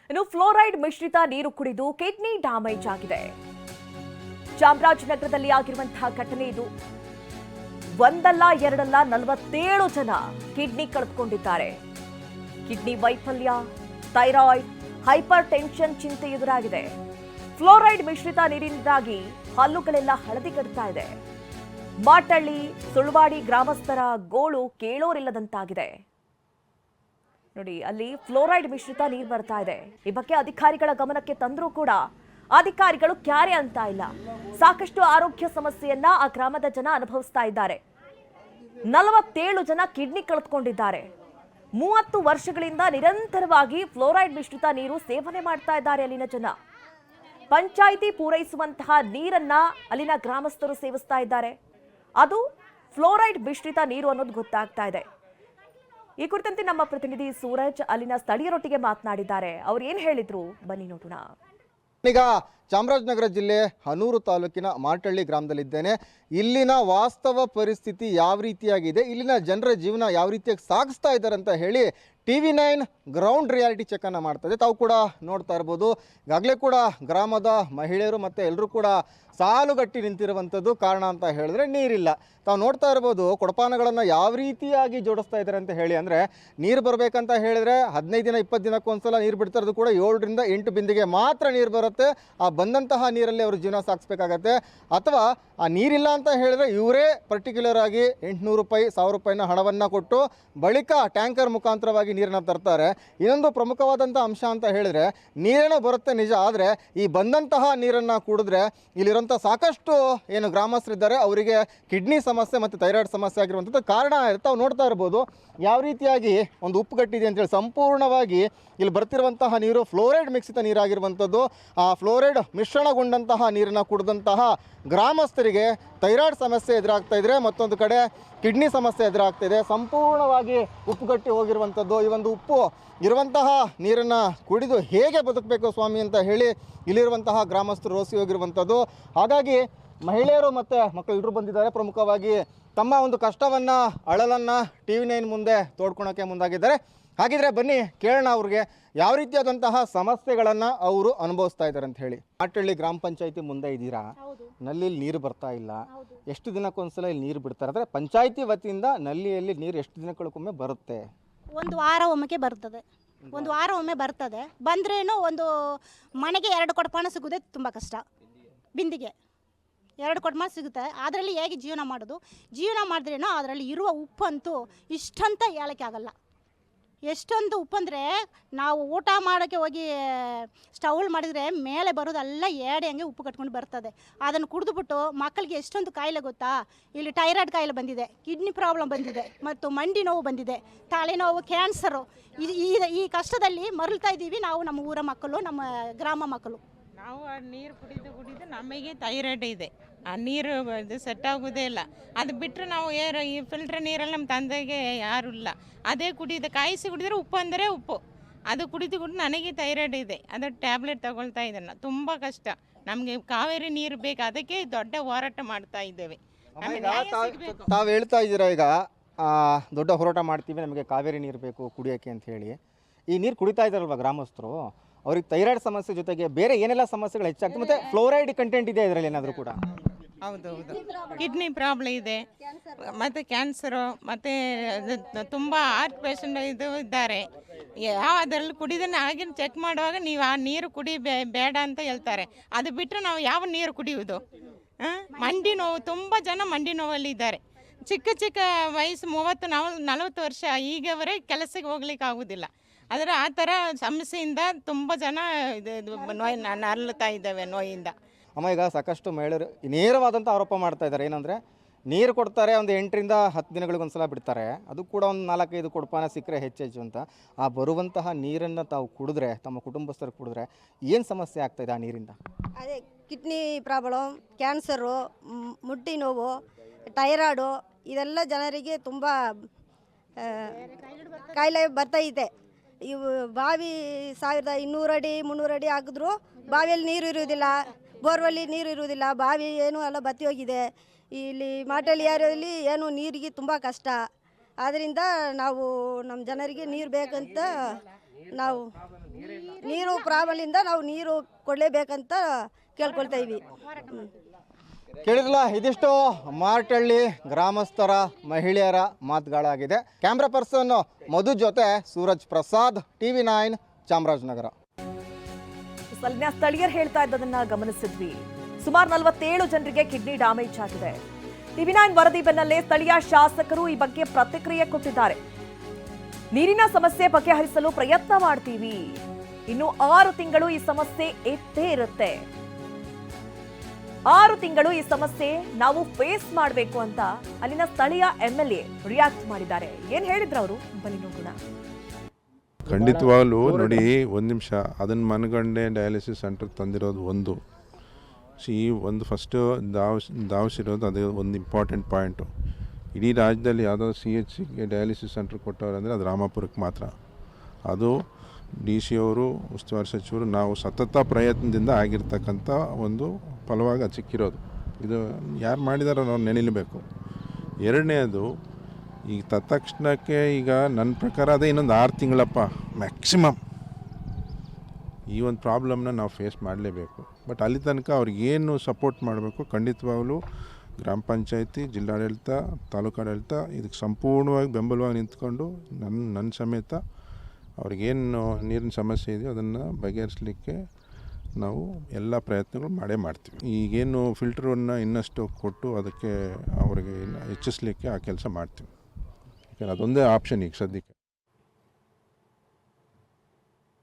ಇನ್ನು ಫ್ಲೋರೈಡ್ ಮಿಶ್ರಿತ ನೀರು ಕುಡಿದು ಕಿಡ್ನಿ ಡ್ಯಾಮೇಜ್ ಆಗಿದೆ. ಚಾಮರಾಜನಗರದಲ್ಲಿ ಆಗಿರುವಂತಹ ಘಟನೆ ಇದು. ಒಂದಲ್ಲ ಎರಡಲ್ಲ 47 ಜನ ಕಿಡ್ನಿ ಕಳೆದುಕೊಂಡಿದ್ದಾರೆ. ಕಿಡ್ನಿ ವೈಫಲ್ಯ, ಥೈರಾಯ್ಡ್, ಹೈಪರ್ ಟೆನ್ಷನ್ ಚಿಂತೆ ಎದುರಾಗಿದೆ. ಫ್ಲೋರೈಡ್ ಮಿಶ್ರಿತ ನೀರಿನಿಂದಾಗಿ ಹಲ್ಲುಗಳೆಲ್ಲ ಹಳದಿಗಡ್ತಾ ಇದೆ. ಮಾಟಳ್ಳಿ, ಸುಳ್ವಾಡಿ ಗ್ರಾಮಸ್ಥರ ಗೋಳು ಕೇಳೋರಿಲ್ಲದಂತಾಗಿದೆ. ನೋಡಿ, ಅಲ್ಲಿ ಫ್ಲೋರೈಡ್ ಮಿಶ್ರಿತ ನೀರು ಬರ್ತಾ ಇದೆ. ಈ ಬಗ್ಗೆ ಅಧಿಕಾರಿಗಳ ಗಮನಕ್ಕೆ ತಂದರೂ ಕೂಡ ಅಧಿಕಾರಿಗಳು ಕ್ಯಾರೆ ಅಂತ ಇಲ್ಲ. ಸಾಕಷ್ಟು ಆರೋಗ್ಯ ಸಮಸ್ಯೆಯನ್ನ ಆ ಗ್ರಾಮದ ಜನ ಅನುಭವಿಸ್ತಾ ಇದ್ದಾರೆ. 47 ಜನ ಕಿಡ್ನಿ ಕಳೆದುಕೊಂಡಿದ್ದಾರೆ. 30 ವರ್ಷಗಳಿಂದ ನಿರಂತರವಾಗಿ ಫ್ಲೋರೈಡ್ ಮಿಶ್ರಿತ ನೀರು ಸೇವನೆ ಮಾಡ್ತಾ ಇದ್ದಾರೆ ಅಲ್ಲಿನ ಜನ. ಪಂಚಾಯಿತಿ ಪೂರೈಸುವಂತಹ ನೀರನ್ನ ಅಲ್ಲಿನ ಗ್ರಾಮಸ್ಥರು ಸೇವಿಸ್ತಾ ಇದ್ದಾರೆ. ಅದು ಫ್ಲೋರೈಡ್ ಮಿಶ್ರಿತ ನೀರು ಅನ್ನೋದು ಗೊತ್ತಾಗ್ತಾ ಇದೆ. ಈ ಕುರಿತಂತೆ ನಮ್ಮ ಪ್ರತಿನಿಧಿ ಸೂರಜ್ ಅಲ್ಲಿನ ಸ್ಥಳೀಯರೊಟ್ಟಿಗೆ ಮಾತನಾಡಿದ್ದಾರೆ. ಅವ್ರು ಏನ್ ಹೇಳಿದ್ರು ಬನ್ನಿ ನೋಡೋಣ. ಈಗ ಚಾಮರಾಜನಗರ ಜಿಲ್ಲೆ ಹನೂರು ತಾಲೂಕಿನ ಮಾಟಳ್ಳಿ ಗ್ರಾಮದಲ್ಲಿದ್ದೇನೆ. ಇಲ್ಲಿನ ವಾಸ್ತವ ಪರಿಸ್ಥಿತಿ ಯಾವ ರೀತಿಯಾಗಿದೆ, ಇಲ್ಲಿನ ಜನರ ಜೀವನ ಯಾವ ರೀತಿಯಾಗಿ ಸಾಗಿಸ್ತಾ ಇದ್ದಾರೆ ಅಂತ ಹೇಳಿ TV9 ಗ್ರೌಂಡ್ ರಿಯಾಲಿಟಿ ಚೆಕ್ಕನ್ನು ಮಾಡ್ತದೆ. ತಾವು ಕೂಡ ನೋಡ್ತಾ ಇರ್ಬೋದು. ಈಗಾಗಲೇ ಕೂಡ ಗ್ರಾಮದ ಮಹಿಳೆಯರು ಮತ್ತು ಎಲ್ಲರೂ ಕೂಡ ಸಾಲುಗಟ್ಟಿ ನಿಂತಿರುವಂಥದ್ದು. ಕಾರಣ ಅಂತ ಹೇಳಿದ್ರೆ ನೀರಿಲ್ಲ. ತಾವು ನೋಡ್ತಾ ಇರ್ಬೋದು ಕೊಡಪಾನಗಳನ್ನು ಯಾವ ರೀತಿಯಾಗಿ ಜೋಡಿಸ್ತಾ ಇದ್ದಾರೆ ಅಂತ ಹೇಳಿ. ಅಂದರೆ ನೀರು ಬರಬೇಕಂತ ಹೇಳಿದರೆ 15 ದಿನ 20 ದಿನಕ್ಕೊಂದ್ಸಲ ನೀರು ಬಿಡ್ತಾ ಇರೋದು ಕೂಡ 7 ರಿಂದ 8 ಬಿಂದಿಗೆ ಮಾತ್ರ ನೀರು ಬರುತ್ತೆ. ಆ ಬಂದಂತಹ ನೀರಲ್ಲಿ ಅವರು ಜೀವನ ಸಾಗಿಸ್ಬೇಕಾಗತ್ತೆ. ಅಥವಾ ಆ ನೀರಿಲ್ಲ ಅಂತ ಹೇಳಿದ್ರೆ ಇವರೇ ಪರ್ಟಿಕ್ಯುಲರ್ ಆಗಿ 800 ರೂಪಾಯಿ 1000 ರೂಪಾಯಿನ ಹಣವನ್ನು ಕೊಟ್ಟು ಬಳಿಕ ಟ್ಯಾಂಕರ್ ಮುಖಾಂತರವಾಗಿ ನೀರನ್ನು ತರ್ತಾರೆ. ಇನ್ನೊಂದು ಪ್ರಮುಖವಾದಂಥ ಅಂಶ ಅಂತ ಹೇಳಿದ್ರೆ ನೀರೇನೋ ಬರುತ್ತೆ ನಿಜ, ಆದರೆ ಈ ಬಂದಂತಹ ನೀರನ್ನು ಕುಡಿದ್ರೆ ಇಲ್ಲಿರುವಂಥ ಸಾಕಷ್ಟು ಏನು ಗ್ರಾಮಸ್ಥರಿದ್ದಾರೆ ಅವರಿಗೆ ಕಿಡ್ನಿ ಸಮಸ್ಯೆ ಮತ್ತು ಥೈರಾಯ್ಡ್ ಸಮಸ್ಯೆ ಆಗಿರುವಂಥದ್ದು ಕಾರಣ ಇರುತ್ತೆ. ತಾವು ನೋಡ್ತಾ ಇರ್ಬೋದು ಯಾವ ರೀತಿಯಾಗಿ ಒಂದು ಉಪ್ಪುಗಟ್ಟಿದೆ ಅಂತೇಳಿ. ಸಂಪೂರ್ಣವಾಗಿ ಇಲ್ಲಿ ಬರ್ತಿರುವಂತಹ ನೀರು ಫ್ಲೋರೈಡ್ ಮಿಕ್ಸಿತ ನೀರಾಗಿರುವಂಥದ್ದು. ಆ ಫ್ಲೋರೈಡ್ ಮಿಶ್ರಣಗೊಂಡಂತಹ ನೀರನ್ನು ಕುಡಿದಂತಹ ಗ್ರಾಮಸ್ಥರಿಗೆ ಥೈರಾಯ್ಡ್ ಸಮಸ್ಯೆ ಎದುರಾಗ್ತಾ ಇದ್ರೆ, ಮತ್ತೊಂದು ಕಡೆ ಕಿಡ್ನಿ ಸಮಸ್ಯೆ ಎದುರಾಗ್ತಾ ಇದೆ. ಸಂಪೂರ್ಣವಾಗಿ ಉಪ್ಪುಗಟ್ಟಿ ಹೋಗಿರುವಂಥದ್ದು. ಈ ಒಂದು ಉಪ್ಪು ಇರುವಂತಹ ನೀರನ್ನು ಕುಡಿದು ಹೇಗೆ ಬದುಕಬೇಕು ಸ್ವಾಮಿ ಅಂತ ಹೇಳಿ ಇಲ್ಲಿರುವಂತಹ ಗ್ರಾಮಸ್ಥರು ರೋಸಿ ಹೋಗಿರುವಂಥದ್ದು. ಹಾಗಾಗಿ ಮಹಿಳೆಯರು ಮತ್ತು ಮಕ್ಕಳೆಲ್ಲರೂ ಬಂದಿದ್ದಾರೆ. ಪ್ರಮುಖವಾಗಿ ತಮ್ಮ ಒಂದು ಕಷ್ಟವನ್ನು ಅಳಲನ್ನು TV9 ಮುಂದೆ ತೋಡ್ಕೊಳೋಕ್ಕೆ ಮುಂದಾಗಿದ್ದಾರೆ. ಹಾಗಿದ್ರೆ ಬನ್ನಿ ಕೇಳೋಣ ಅವ್ರಿಗೆ ಯಾವ ರೀತಿಯಾದಂತಹ ಸಮಸ್ಯೆಗಳನ್ನು ಅವರು ಅನುಭವಿಸ್ತಾ ಇದ್ದಾರೆ ಅಂತ ಹೇಳಿ. ಮಾಟಳ್ಳಿ ಗ್ರಾಮ ಪಂಚಾಯತಿ ಮುಂದೆ ಇದ್ದೀರಾ, ನಲ್ಲಿಲಿ ನೀರು ಬರ್ತಾ ಇಲ್ಲ. ಎಷ್ಟು ದಿನಕ್ಕೊಂದ್ಸಲ ಇಲ್ಲಿ ನೀರು ಬಿಡ್ತಾರೆ? ಅಂದರೆ ಪಂಚಾಯತಿ ವತಿಯಿಂದ ನಲ್ಲಿಯಲ್ಲಿ ನೀರು ಎಷ್ಟು ದಿನಕ್ಕೊಮ್ಮೆ ಬರುತ್ತೆ? ಒಂದು ವಾರ ಒಮ್ಮೆಗೆ ಬರ್ತದೆ. ಒಂದು ವಾರ ಒಮ್ಮೆ ಬರ್ತದೆ. ಬಂದ್ರೇನು ಒಂದು ಮನೆಗೆ 2 ಕೊಡಪಾನ ಸಿಗೋದೇ ತುಂಬ ಕಷ್ಟ. ಬಿಂದಿಗೆ 2 ಕೊಡಪಾನ ಸಿಗುತ್ತೆ. ಅದರಲ್ಲಿ ಹೇಗೆ ಜೀವನ ಮಾಡೋದು? ಜೀವನ ಮಾಡಿದ್ರೇನೋ ಅದರಲ್ಲಿ ಇರುವ ಉಪ್ಪಂತೂ ಇಷ್ಟಂತ ಹೇಳೋಕ್ಕೆ ಆಗಲ್ಲ. ಎಷ್ಟೊಂದು ಉಪ್ಪಂದರೆ ನಾವು ಊಟ ಮಾಡೋಕ್ಕೆ ಹೋಗಿ ಸ್ಟೌಲ್ ಮಾಡಿದರೆ ಮೇಲೆ ಬರೋದೆಲ್ಲ ಏಡೆ ಹಂಗೆ ಉಪ್ಪು ಕಟ್ಕೊಂಡು ಬರ್ತದೆ. ಅದನ್ನು ಕುಡಿದುಬಿಟ್ಟು ಮಕ್ಕಳಿಗೆ ಎಷ್ಟೊಂದು ಕಾಯಿಲೆ ಗೊತ್ತಾ? ಇಲ್ಲಿ ಥೈರಾಯ್ಡ್ ಕಾಯಿಲೆ ಬಂದಿದೆ, ಕಿಡ್ನಿ ಪ್ರಾಬ್ಲಮ್ ಬಂದಿದೆ, ಮತ್ತು ಮಂಡಿ ನೋವು ಬಂದಿದೆ, ತಲೆನೋವು, ಕ್ಯಾನ್ಸರು. ಈ ಕಷ್ಟದಲ್ಲಿ ಮರಳ್ತಾ ಇದ್ದೀವಿ ನಾವು, ನಮ್ಮ ಊರ ಮಕ್ಕಳು, ನಮ್ಮ ಗ್ರಾಮ ಮಕ್ಕಳು. ನಾವು ಆ ನೀರು ಕುಡಿದು ನಮಗೆ ಥೈರಾಯ್ಡ್ ಇದೆ. ಆ ನೀರು ಇದು ಸೆಟ್ ಆಗೋದೇ ಇಲ್ಲ. ಅದು ಬಿಟ್ಟರೆ ನಾವು ಈ ಫಿಲ್ಟ್ರ್ ನೀರಲ್ಲಿ ನಮ್ಮ ತಂದೆಗೆ ಯಾರೂ ಇಲ್ಲ. ಅದೇ ಕಾಯಿಸಿ ಕುಡಿದ್ರೆ ಉಪ್ಪು ಅಂದರೆ ಉಪ್ಪು. ಅದು ಕುಡಿದು ನನಗೆ ಥೈರಾಯ್ಡ್ ಇದೆ. ಅದು ಟ್ಯಾಬ್ಲೆಟ್ ತಗೊಳ್ತಾ ಇದ್ದೇನೆ. ತುಂಬ ಕಷ್ಟ. ನಮಗೆ ಕಾವೇರಿ ನೀರು ಬೇಕು. ಅದಕ್ಕೆ ದೊಡ್ಡ ಹೋರಾಟ ಮಾಡ್ತಾ ಇದ್ದೇವೆ. ತಾವು ಹೇಳ್ತಾ ಇದ್ದೀರಾ ಈಗ ದೊಡ್ಡ ಹೋರಾಟ ಮಾಡ್ತೀವಿ, ನಮಗೆ ಕಾವೇರಿ ನೀರು ಬೇಕು ಕುಡಿಯೋಕ್ಕೆ ಅಂತ ಹೇಳಿ. ಈ ನೀರು ಕುಡಿತಾ ಇದ್ದಾರಲ್ವ ಗ್ರಾಮಸ್ಥರು, ಅವ್ರಿಗೆ ಥೈರಾಯ್ಡ್ ಸಮಸ್ಯೆ ಜೊತೆಗೆ ಬೇರೆ ಏನೆಲ್ಲ ಸಮಸ್ಯೆಗಳು ಹೆಚ್ಚಾಗ್ತದೆ? ಮತ್ತು ಫ್ಲೋರೈಡ್ ಕಂಟೆಂಟ್ ಇದೆ ಇದರಲ್ಲಿ ಏನಾದರೂ ಕೂಡ? ಹೌದೌದು, ಕಿಡ್ನಿ ಪ್ರಾಬ್ಲಮ್ ಇದೆ, ಮತ್ತು ಕ್ಯಾನ್ಸರು, ಮತ್ತು ತುಂಬ ಹಾರ್ಟ್ ಪೇಷಂಟ್ ಇದು ಇದ್ದಾರೆ. ಅದರಲ್ಲಿ ಕುಡಿದನ್ನು ಆಗಿನ ಚೆಕ್ ಮಾಡುವಾಗ ನೀವು ಆ ನೀರು ಬೇಡ ಅಂತ ಹೇಳ್ತಾರೆ. ಅದು ಬಿಟ್ಟರೆ ನಾವು ಯಾವ ನೀರು ಕುಡಿಯುವುದು? ಮಂಡಿ ನೋವು, ತುಂಬ ಜನ ಮಂಡಿ ನೋವಲ್ಲಿ ಇದ್ದಾರೆ. ಚಿಕ್ಕ ವಯಸ್ಸು 30-40 ವರ್ಷ ಈಗವರೆಗೆ ಕೆಲಸಕ್ಕೆ ಹೋಗ್ಲಿಕ್ಕೆ ಆಗೋದಿಲ್ಲ. ಆದರೆ ಆ ಥರ ಸಮಸ್ಯೆಯಿಂದ ತುಂಬ ಜನ ನರಳುತ್ತಾ ಇದ್ದಾವೆ ನೋಯಿಂದ. ಅಮ್ಮ, ಈಗ ಸಾಕಷ್ಟು ಮಹಿಳೆಯರು ನೇರವಾದಂಥ ಆರೋಪ ಮಾಡ್ತಾ ಇದ್ದಾರೆ. ಏನಂದರೆ ನೀರು ಕೊಡ್ತಾರೆ, ಒಂದು 8 ರಿಂದ 10 ದಿನಗಳಿಗೊಂದ್ಸಲ ಬಿಡ್ತಾರೆ. ಅದು ಕೂಡ ಒಂದು 4-5 ಕೊಡಪಾನ ಸಿಕ್ಕರೆ ಹೆಚ್ಚು ಅಂತ. ಆ ಬರುವಂತಹ ನೀರನ್ನು ತಾವು ಕುಡಿದ್ರೆ, ತಮ್ಮ ಕುಟುಂಬಸ್ಥರು ಕುಡಿದ್ರೆ ಏನು ಸಮಸ್ಯೆ ಆಗ್ತಾಯಿದೆ ಆ ನೀರಿಂದ? ಅದೇ ಕಿಡ್ನಿ ಪ್ರಾಬ್ಲಮ್, ಕ್ಯಾನ್ಸರು, ಮುಟ್ಟಿ ನೋವು, ಥೈರಾಯ್ಡು, ಇದೆಲ್ಲ ಜನರಿಗೆ ತುಂಬ ಕಾಯಿಲೆ ಬರ್ತೈತೆ. ಇವು ಬಾವಿ 1200 ಅಡಿ 300 ಅಡಿ ಹಾಕಿದ್ರು ಬಾವಿಯಲ್ಲಿ ನೀರು ಇರುವುದಿಲ್ಲ, ಬೋರ್ವೆಲ್ಲಿ ನೀರು ಇರುವುದಿಲ್ಲ, ಬಾವಿ ಏನು ಎಲ್ಲ ಬತ್ತಿ ಹೋಗಿದೆ. ಇಲ್ಲಿ ಮಾಟಳ್ಳಿ ಏರಿಯಾದಲ್ಲಿ ಏನು ನೀರಿಗೆ ತುಂಬ ಕಷ್ಟ. ಆದ್ದರಿಂದ ನಾವು ನಮ್ಮ ಜನರಿಗೆ ನೀರು ಬೇಕಂತ ನಾವು ನೀರು ಪ್ರಾಬ್ಲಮಿಂದ ನಾವು ನೀರು ಕೊಡಲೇಬೇಕಂತ ಕೇಳ್ಕೊಳ್ತಾ ಇದ್ವಿ. ಕೇಳಿದ್ರಲ್ಲ, ಇದಿಷ್ಟು ಮಾರ್ಟಳ್ಳಿ ಗ್ರಾಮಸ್ಥರ ಮಹಿಳೆಯರ ಮಾತುಗಳಾಗಿದೆ. ಕ್ಯಾಮ್ರಾ ಪರ್ಸನ್ ಮಧು ಜೊತೆ ಸೂರಜ್ ಪ್ರಸಾದ್, TV9 ಚಾಮರಾಜನಗರ. ಅಲ್ಲಿನ ಸ್ಥಳೀಯರು ಹೇಳ್ತಾ ಇದ್ದದನ್ನ ಗಮನಿಸಿದ್ವಿ. ಸುಮಾರು 47 ಜನರಿಗೆ ಕಿಡ್ನಿ ಡ್ಯಾಮೇಜ್ ಆಗಿದೆ. TV9 ವರದಿ ಬೆನ್ನಲ್ಲೇ ಸ್ಥಳೀಯ ಶಾಸಕರು ಈ ಬಗ್ಗೆ ಪ್ರತಿಕ್ರಿಯೆ ಕೊಟ್ಟಿದ್ದಾರೆ. ನೀರಿನ ಸಮಸ್ಯೆ ಬಗೆಹರಿಸಲು ಪ್ರಯತ್ನ ಮಾಡ್ತೀವಿ, ಇನ್ನು 6 ತಿಂಗಳು ಈ ಸಮಸ್ಯೆ ಇತ್ತೇ ಇರುತ್ತೆ, 6 ತಿಂಗಳು ಈ ಸಮಸ್ಯೆ ನಾವು ಫೇಸ್ ಮಾಡಬೇಕು ಅಂತ ಅಲ್ಲಿನ ಸ್ಥಳೀಯ MLA ರಿಯಾಕ್ಟ್ ಮಾಡಿದ್ದಾರೆ. ಏನ್ ಹೇಳಿದ್ರು ಅವರು, ಬನ್ನಿ ನೋಡೋಣ. ಖಂಡಿತವಾಗ್ಲೂ ನೋಡಿ, ಒಂದು ನಿಮಿಷ, ಅದನ್ನು ಮನಗಂಡೆ ಡಯಾಲಿಸಿಸ್ ಸೆಂಟರ್ ತಂದಿರೋದು ಒಂದು. ಒಂದು ಫಸ್ಟು ಧಾವಿಸಿರೋದು ಅದೇ ಒಂದು ಇಂಪಾರ್ಟೆಂಟ್ ಪಾಯಿಂಟು. ಇಡೀ ರಾಜ್ಯದಲ್ಲಿ ಯಾವುದಾದ್ರು CHCಗೆ ಡಯಾಲಿಸಿಸ್ ಸೆಂಟರ್ ಕೊಟ್ಟವ್ರಂದರೆ ಅದು ರಾಮಾಪುರಕ್ಕೆ ಮಾತ್ರ. ಅದು DC ಅವರು, ಉಸ್ತುವಾರಿ ಸಚಿವರು, ನಾವು ಸತತ ಪ್ರಯತ್ನದಿಂದ ಆಗಿರ್ತಕ್ಕಂಥ ಒಂದು ಫಲವಾಗಿ ಅದು ಸಿಕ್ಕಿರೋದು. ಇದು ಯಾರು ಮಾಡಿದಾರೋ ನಾವು ನೆನೀಬೇಕು. ಎರಡನೇದು, ಈಗ ತತ್ಕ್ಷಣಕ್ಕೆ ಈಗ ನನ್ನ ಪ್ರಕಾರ ಅದೇ ಇನ್ನೊಂದು 6 ತಿಂಗಳಪ್ಪ ಮ್ಯಾಕ್ಸಿಮಮ್ ಈ ಒಂದು ಪ್ರಾಬ್ಲಮ್ನ ನಾವು ಫೇಸ್ ಮಾಡಲೇಬೇಕು. ಬಟ್ ಅಲ್ಲಿ ತನಕ ಅವ್ರಿಗೇನು ಸಪೋರ್ಟ್ ಮಾಡಬೇಕು, ಖಂಡಿತವಾಗಲೂ ಗ್ರಾಮ ಪಂಚಾಯತಿ, ಜಿಲ್ಲಾಡಳಿತ, ತಾಲೂಕಾಡಳಿತ ಇದಕ್ಕೆ ಸಂಪೂರ್ಣವಾಗಿ ಬೆಂಬಲವಾಗಿ ನಿಂತ್ಕೊಂಡು ನನ್ನ ಸಮೇತ ಅವ್ರಿಗೇನು ನೀರಿನ ಸಮಸ್ಯೆ ಇದೆಯೋ ಅದನ್ನು ಬಗೆಹರಿಸಲಿಕ್ಕೆ ನಾವು ಎಲ್ಲ ಪ್ರಯತ್ನಗಳು ಮಾಡ್ತೀವಿ. ಈಗೇನು ಫಿಲ್ಟ್ರನ್ನು ಇನ್ನಷ್ಟು ಕೊಟ್ಟು ಅದಕ್ಕೆ ಅವರಿಗೆ ಹೆಚ್ಚಿಸ್ಲಿಕ್ಕೆ ಆ ಕೆಲಸ ಮಾಡ್ತೀವಿ. ಯಾಕಂದರೆ ಅದೊಂದೇ ಆಪ್ಷನ್ ಈಗ ಸದ್ಯಕ್ಕೆ.